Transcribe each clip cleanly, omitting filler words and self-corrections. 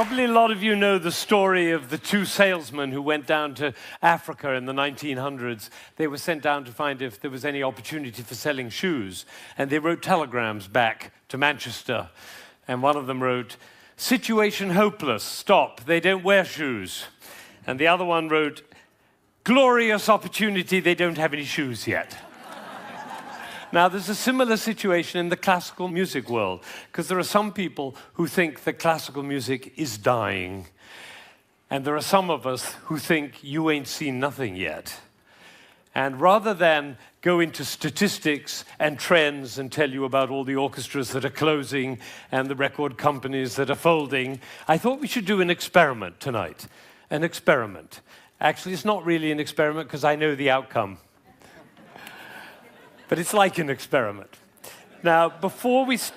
Probably a lot of you know the story of the two salesmen who went down to Africa in the 1900s. They were sent down to find if there was any opportunity for selling shoes. And they wrote telegrams back to Manchester. And one of them wrote, "Situation hopeless, stop, they don't wear shoes." And the other one wrote, "Glorious opportunity, they don't have any shoes yet." Now, there's a similar situation in the classical music world, because there are some people who think that classical music is dying. And there are some of us who think you ain't seen nothing yet. And rather than go into statistics and trends and tell you about all the orchestras that are closing and the record companies that are folding, I thought we should do an experiment tonight. An experiment. Actually, it's not really an experiment because I know the outcome. But it's like an experiment. Now, before we start,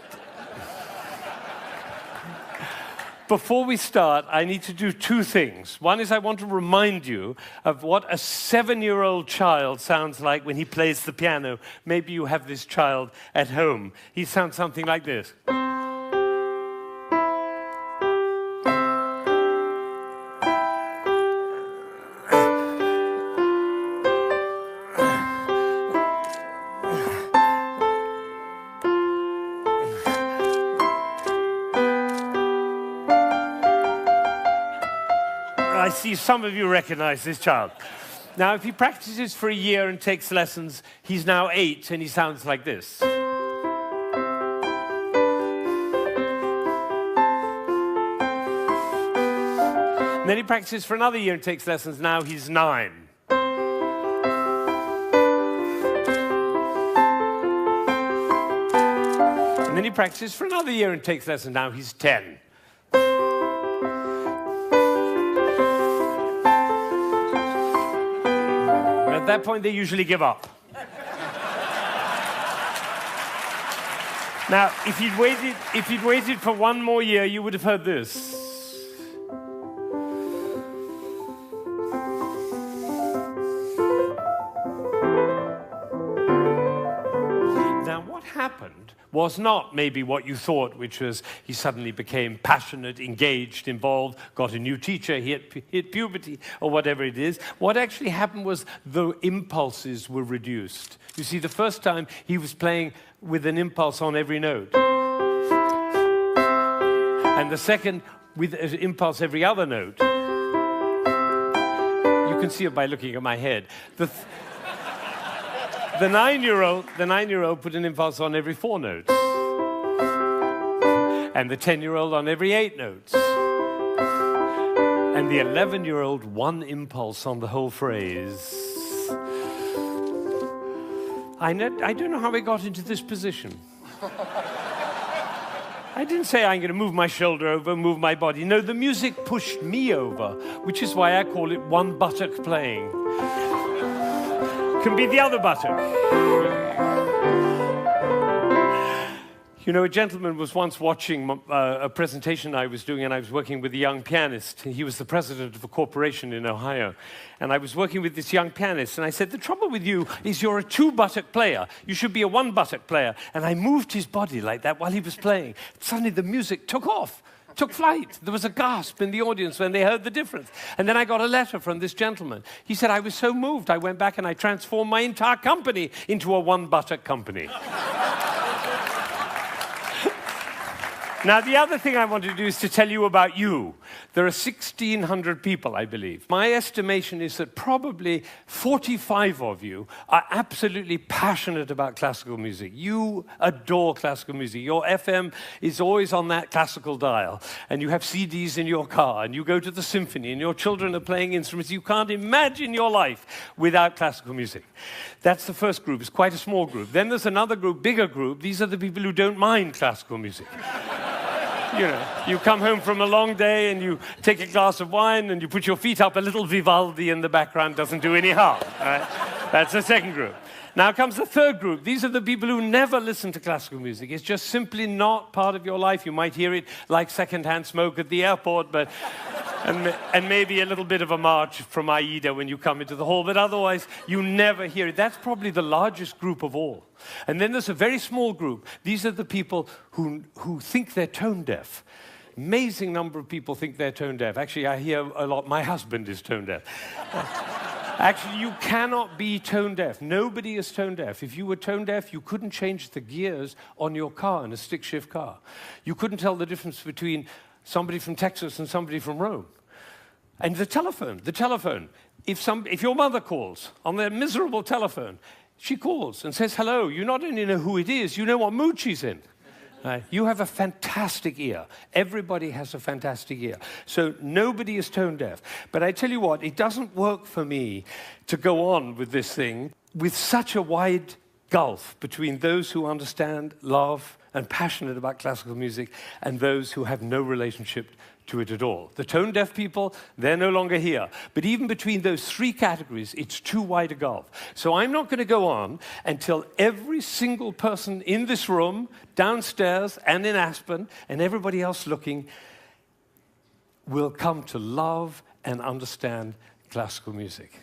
I need to do two things. One is I want to remind you of what a 7-year-old child sounds like when he plays the piano. Maybe you have this child at home. He sounds something like this. I see some of you recognize this child. Now, if he practices for a year and takes lessons, he's now 8 and he sounds like this. And then he practices for another year and takes lessons, now he's 9. And then he practices for another year and takes lessons, now he's 10. At that point, they usually give up. Now, if you'd waited for one more year, you would have heard this. Now, what happened was not maybe what you thought, which was he suddenly became passionate, engaged, involved, got a new teacher, he hit puberty, or whatever it is. What actually happened was the impulses were reduced. You see, the first time he was playing with an impulse on every note. And the second, with an impulse every other note. You can see it by looking at my head. The 9-year-old put an impulse on every 4 notes. And the 10-year-old on every 8 notes. And the 11-year-old, one impulse on the whole phrase. I don't know how I got into this position. I didn't say I'm going to move my shoulder over, move my body. No, the music pushed me over, which is why I call it one buttock playing. Can be the other buttock. You know, a gentleman was once watching a presentation I was doing, and I was working with a young pianist. He was the president of a corporation in Ohio. And I was working with this young pianist, and I said, "The trouble with you is you're a 2-buttock player. You should be a 1-buttock player." And I moved his body like that while he was playing. Suddenly the music took off. Took flight. There was a gasp in the audience when they heard the difference. And then I got a letter from this gentleman. He said, "I was so moved, I went back and I transformed my entire company into a 1-buttock company." Now, the other thing I want to do is to tell you about you. There are 1,600 people, I believe. My estimation is that probably 45 of you are absolutely passionate about classical music. You adore classical music. Your FM is always on that classical dial, and you have CDs in your car, and you go to the symphony, and your children are playing instruments. You can't imagine your life without classical music. That's the first group. It's quite a small group. Then there's another group, bigger group. These are the people who don't mind classical music. You know, you come home from a long day and you take a glass of wine and you put your feet up, a little Vivaldi in the background doesn't do any harm. Right? That's the second group. Now comes the third group. These are the people who never listen to classical music. It's just simply not part of your life. You might hear it like secondhand smoke at the airport, but and maybe a little bit of a march from Aida when you come into the hall, but otherwise you never hear it. That's probably the largest group of all. And then there's a very small group. These are the people who think they're tone deaf. Amazing number of people think they're tone deaf. Actually, I hear a lot, my husband is tone deaf. Actually, you cannot be tone deaf. Nobody is tone deaf. If you were tone deaf, you couldn't change the gears on your car in a stick-shift car. You couldn't tell the difference between somebody from Texas and somebody from Rome. And the telephone. If your mother calls on their miserable telephone, she calls and says hello. You not only know who it is, you know what mood she's in. You have a fantastic ear. Everybody has a fantastic ear. So nobody is tone deaf. But I tell you what, it doesn't work for me to go on with this thing with such a wide gulf between those who understand, love, and passionate about classical music and those who have no relationship to it at all. The tone deaf people, they're no longer here. But even between those three categories, it's too wide a gulf. So I'm not going to go on until every single person in this room, downstairs and in Aspen, and everybody else looking, will come to love and understand classical music.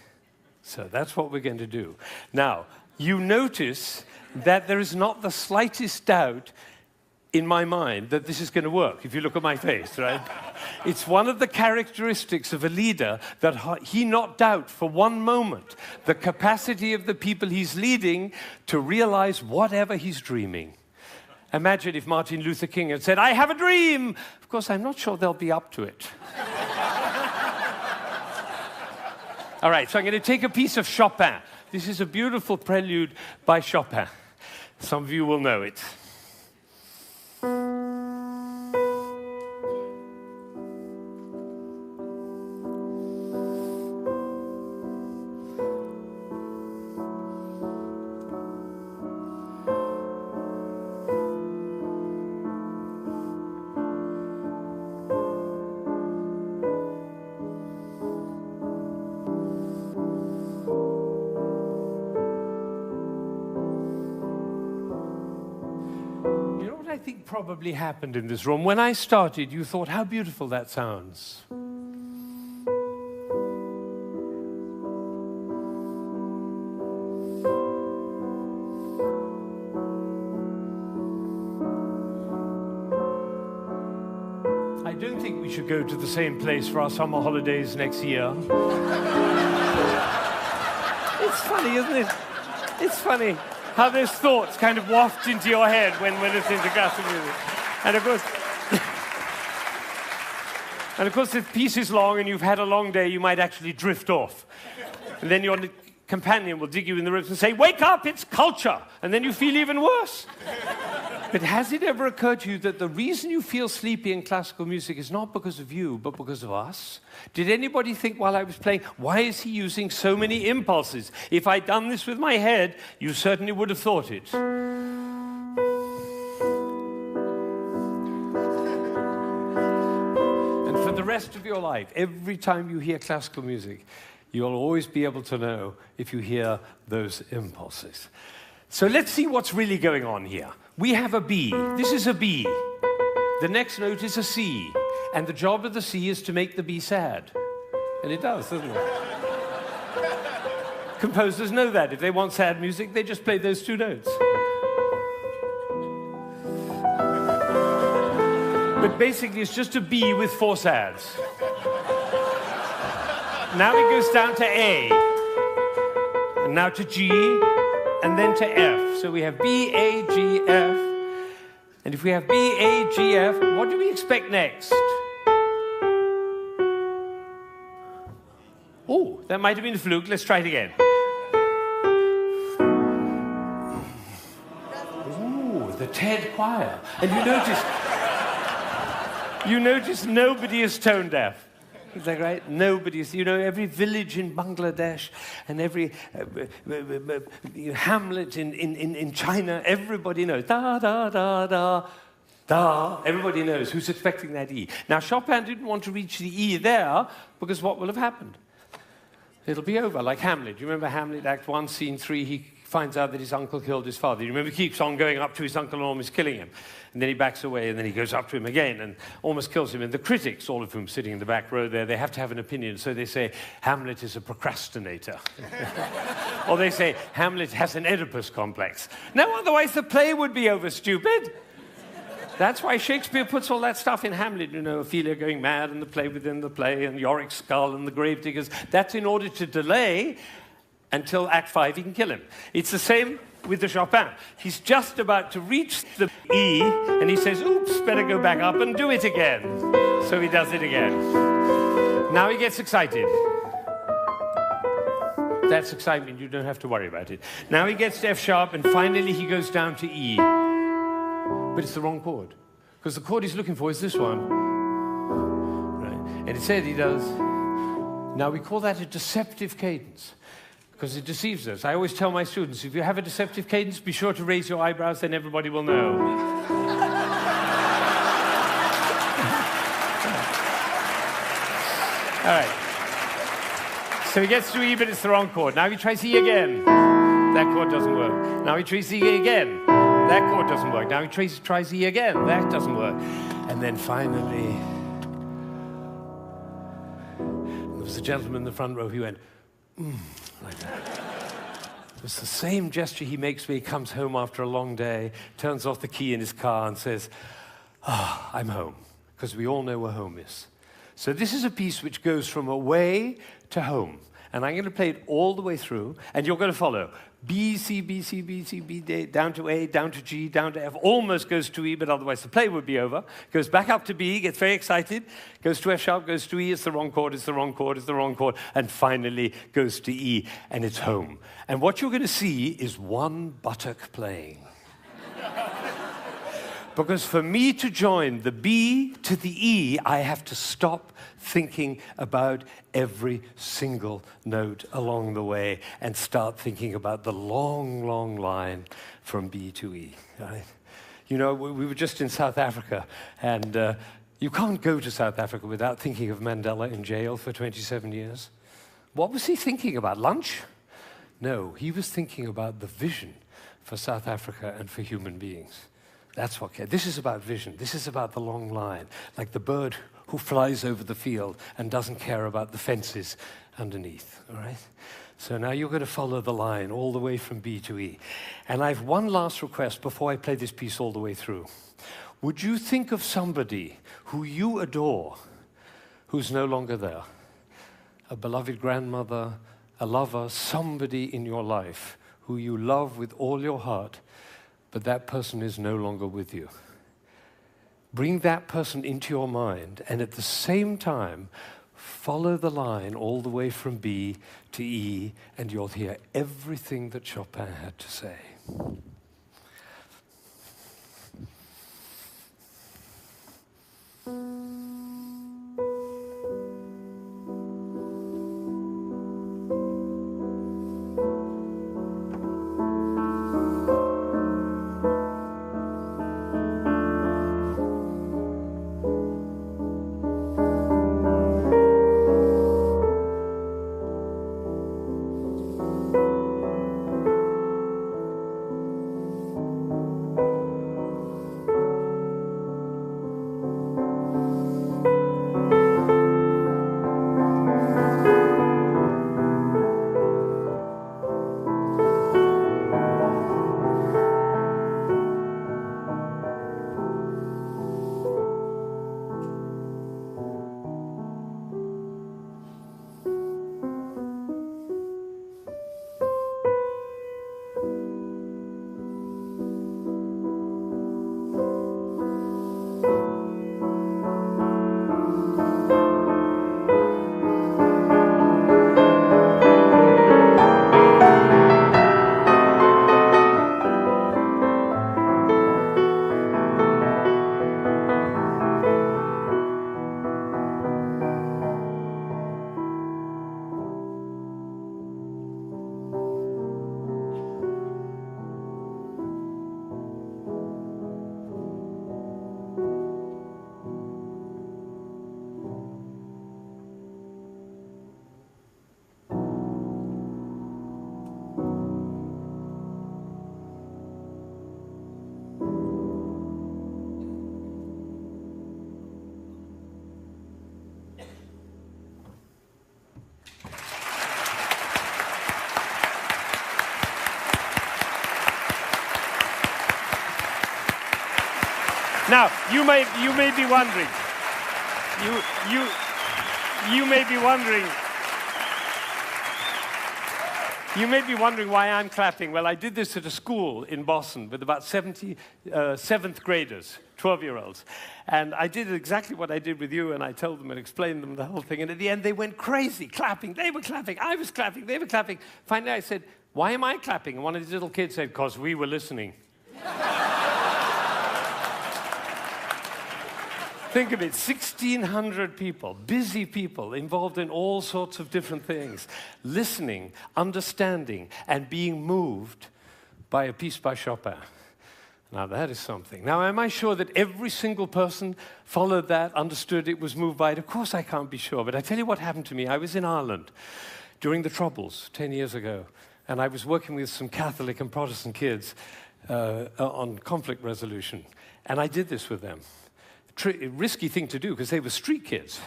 So that's what we're going to do. Now, you notice that there is not the slightest doubt in my mind that this is going to work, if you look at my face, right? It's one of the characteristics of a leader that he not doubt for one moment the capacity of the people he's leading to realize whatever he's dreaming. Imagine if Martin Luther King had said, "I have a dream." Of course, I'm not sure they'll be up to it. All right, so I'm going to take a piece of Chopin. This is a beautiful prelude by Chopin. Some of you will know it. I think probably happened in this room. When I started, you thought, how beautiful that sounds. I don't think we should go to the same place for our summer holidays next year. It's funny, isn't it? It's funny how those thoughts kind of waft into your head when it's into classical music. And of course, if the piece is long and you've had a long day, you might actually drift off. And then your companion will dig you in the ribs and say, "Wake up, it's culture!" And then you feel even worse. But has it ever occurred to you that the reason you feel sleepy in classical music is not because of you, but because of us? Did anybody think while I was playing, why is he using so many impulses? If I'd done this with my head, you certainly would have thought it. And for the rest of your life, every time you hear classical music, you'll always be able to know if you hear those impulses. So let's see what's really going on here. We have a B. This is a B. The next note is a C. And the job of the C is to make the B sad. And it does, doesn't it? Composers know that. If they want sad music, they just play those two notes. But basically, it's just a B with four sads. Now it goes down to A. And now to G. And then to F. So we have B, A, G, F. And if we have B, A, G, F, what do we expect next? Oh, that might have been a fluke. Let's try it again. Ooh, the TED choir. And you notice nobody is tone deaf. Is that right? Nobody's, every village in Bangladesh and every hamlet in China, everybody knows. Da, da, da, da, da. Everybody knows who's expecting that E. Now, Chopin didn't want to reach the E there because what will have happened? It'll be over, like Hamlet. You remember Hamlet, Act 1, Scene 3, he finds out that his uncle killed his father. You remember he keeps on going up to his uncle and almost killing him. And then he backs away, and then he goes up to him again and almost kills him. And the critics, all of whom sitting in the back row there, they have to have an opinion. So they say, Hamlet is a procrastinator. Or they say, Hamlet has an Oedipus complex. No, otherwise the play would be over, stupid. That's why Shakespeare puts all that stuff in Hamlet, you know, Ophelia going mad and the play within the play and Yorick's skull and the gravediggers. That's in order to delay until Act 5 he can kill him. It's the same with the Chopin. He's just about to reach the E and he says, oops, better go back up and do it again. So he does it again. Now he gets excited. That's excitement, you don't have to worry about it. Now he gets to F sharp and finally he goes down to E. But it's the wrong chord. Because the chord he's looking for is this one. Right. And instead he does. Now we call that a deceptive cadence. Because it deceives us. I always tell my students, if you have a deceptive cadence, be sure to raise your eyebrows, then everybody will know. All right. So he gets to E, but it's the wrong chord. Now he tries E again. That chord doesn't work. Now he tries E again. That chord doesn't work. Now he tries E again. That doesn't work. And then finally, there was a gentleman in the front row who went, like that. It's the same gesture he makes when he comes home after a long day, turns off the key in his car and says, I'm home. Because we all know where home is. So this is a piece which goes from away to home. And I'm going to play it all the way through, and you're going to follow. B, C, B, C, B, C, B, D, down to A, down to G, down to F, almost goes to E, but otherwise the play would be over. Goes back up to B, gets very excited, goes to F sharp, goes to E, it's the wrong chord, it's the wrong chord, it's the wrong chord, and finally goes to E, and it's home. And what you're going to see is one buttock playing. Because for me to join the B to the E, I have to stop thinking about every single note along the way and start thinking about the long, long line from B to E. Right? You know, we were just in South Africa, and you can't go to South Africa without thinking of Mandela in jail for 27 years. What was he thinking about? Lunch? No, he was thinking about the vision for South Africa and for human beings. That's what. This is about vision. This is about the long line, like the bird who flies over the field and doesn't care about the fences underneath. All right. So now you're going to follow the line all the way from B to E. And I have one last request before I play this piece all the way through. Would you think of somebody who you adore, who's no longer there? A beloved grandmother, a lover, somebody in your life who you love with all your heart, but that person is no longer with you. Bring that person into your mind, and at the same time, follow the line all the way from B to E, and you'll hear everything that Chopin had to say. Now, you may be wondering, you may be wondering, why I'm clapping. Well, I did this at a school in Boston with about 70 seventh graders, 12-year-olds. And I did exactly what I did with you, and I told them and explained them the whole thing. And at the end, they went crazy, clapping. They were clapping. I was clapping. They were clapping. Finally, I said, why am I clapping? And one of these little kids said, because we were listening. Think of it, 1,600 people, busy people, involved in all sorts of different things, listening, understanding, and being moved by a piece by Chopin. Now, that is something. Now, am I sure that every single person followed that, understood it, was moved by it? Of course I can't be sure, but I tell you what happened to me. I was in Ireland during the Troubles 10 years ago, and I was working with some Catholic and Protestant kids on conflict resolution, and I did this with them. Risky thing to do because they were street kids.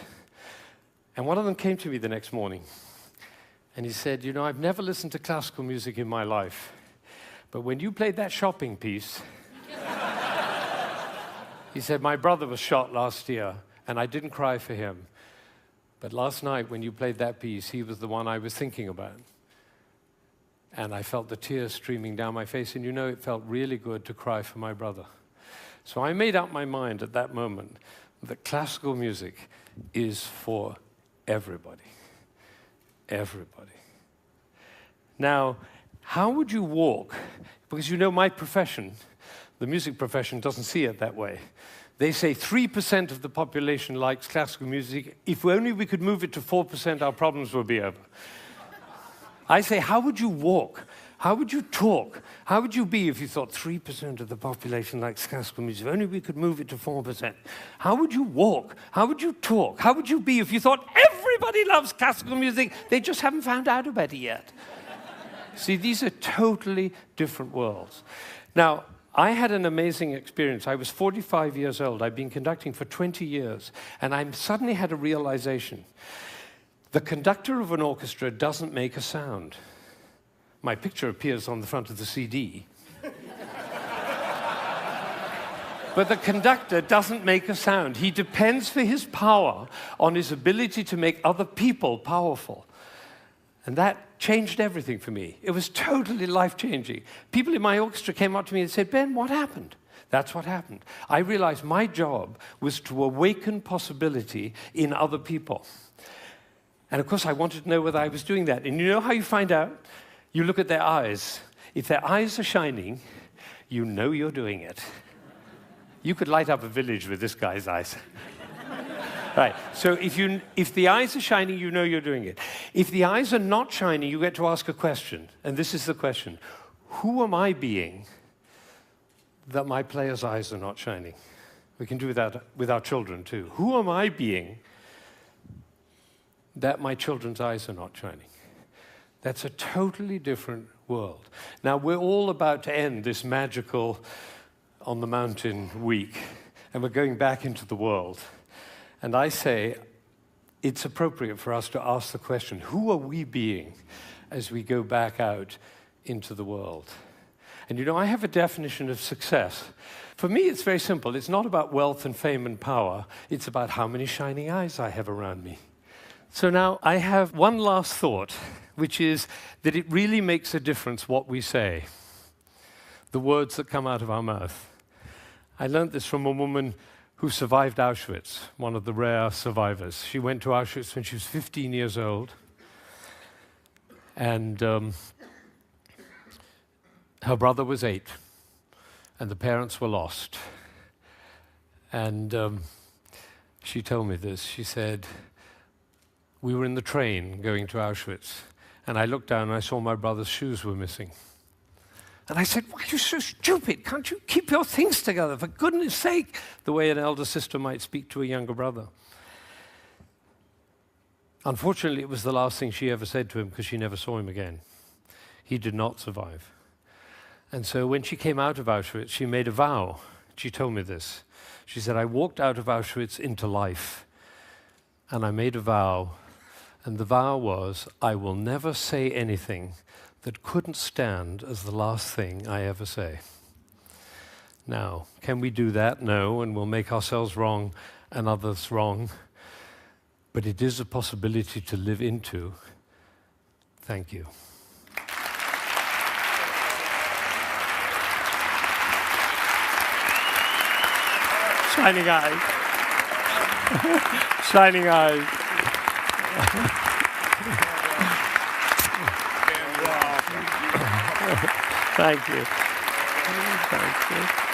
And one of them came to me the next morning and he said, you know, I've never listened to classical music in my life, but when you played that shopping piece, he said, my brother was shot last year and I didn't cry for him. But last night when you played that piece, he was the one I was thinking about. And I felt the tears streaming down my face, and you know, it felt really good to cry for my brother. So I made up my mind at that moment that classical music is for everybody. Everybody. Now, how would you walk? Because you know my profession, the music profession, doesn't see it that way. They say 3% of the population likes classical music. If only we could move it to 4%, our problems would be over. I say, how would you walk? How would you talk? How would you be if you thought 3% of the population likes classical music? If only we could move it to 4%. How would you walk? How would you talk? How would you be if you thought everybody loves classical music? They just haven't found out about it yet. See, these are totally different worlds. Now, I had an amazing experience. I was 45 years old. I'd been conducting for 20 years, and I suddenly had a realization. The conductor of an orchestra doesn't make a sound. My picture appears on the front of the CD. But the conductor doesn't make a sound. He depends for his power on his ability to make other people powerful. And that changed everything for me. It was totally life-changing. People in my orchestra came up to me and said, Ben, what happened? That's what happened. I realized my job was to awaken possibility in other people. And of course, I wanted to know whether I was doing that. And you know how you find out? You look at their eyes. If their eyes are shining, you know you're doing it. You could light up a village with this guy's eyes. Right, so if the eyes are shining, you know you're doing it. If the eyes are not shining, you get to ask a question. And this is the question. Who am I being that my player's eyes are not shining? We can do that with our children too. Who am I being that my children's eyes are not shining? That's a totally different world. Now, we're all about to end this magical on the mountain week, and we're going back into the world. And I say it's appropriate for us to ask the question, who are we being as we go back out into the world? And you know, I have a definition of success. For me, it's very simple. It's not about wealth and fame and power. It's about how many shining eyes I have around me. So now I have one last thought, which is that it really makes a difference what we say, the words that come out of our mouth. I learned this from a woman who survived Auschwitz, one of the rare survivors. She went to Auschwitz when she was 15 years old, and her brother was 8, and the parents were lost. And she told me this. She said, we were in the train going to Auschwitz, and I looked down and I saw my brother's shoes were missing. And I said, why are you so stupid? Can't you keep your things together, for goodness sake? The way an elder sister might speak to a younger brother. Unfortunately, it was the last thing she ever said to him because she never saw him again. He did not survive. And so when she came out of Auschwitz, she made a vow. She told me this. She said, I walked out of Auschwitz into life, and I made a vow, and the vow was, I will never say anything that couldn't stand as the last thing I ever say. Now, can we do that? No, and we'll make ourselves wrong and others wrong. But it is a possibility to live into. Thank you. Shining eyes. Shining eyes. Thank you. Thank you.